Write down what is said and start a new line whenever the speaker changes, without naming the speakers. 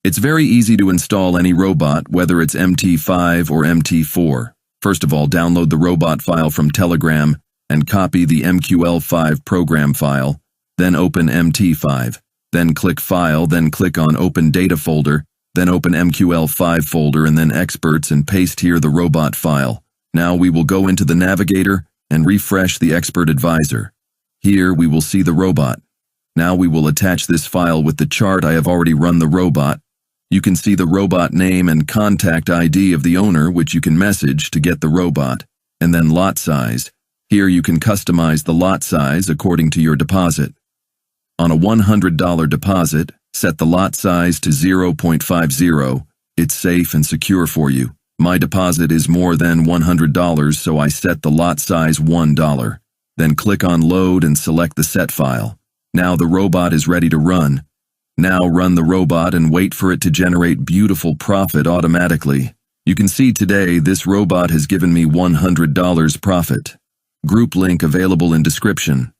It's very easy to install any robot, whether it's MT5 or MT4. First of all, download the robot file from Telegram and copy the MQL5 program file, then open MT5. Then click File, then click on Open Data folder, then open MQL5 folder and then Experts and paste here the robot file. Now we will go into the navigator and refresh the Expert Advisor. Here we will see the robot. Now we will attach this file with the chart I have already run the robot. You can see the robot name and contact ID of the owner, which you can message to get the robot, and then lot size. Here you can customize the lot size according to your deposit. On a $100 deposit, set the lot size to 0.50. It's safe and secure for you. My deposit is more than $100, so I set the lot size $1. Then click on Load and select the set file. Now the robot is ready to run. Now run the robot and wait for it to generate beautiful profit automatically. You can see today this robot has given me $100 profit. Group link available in description.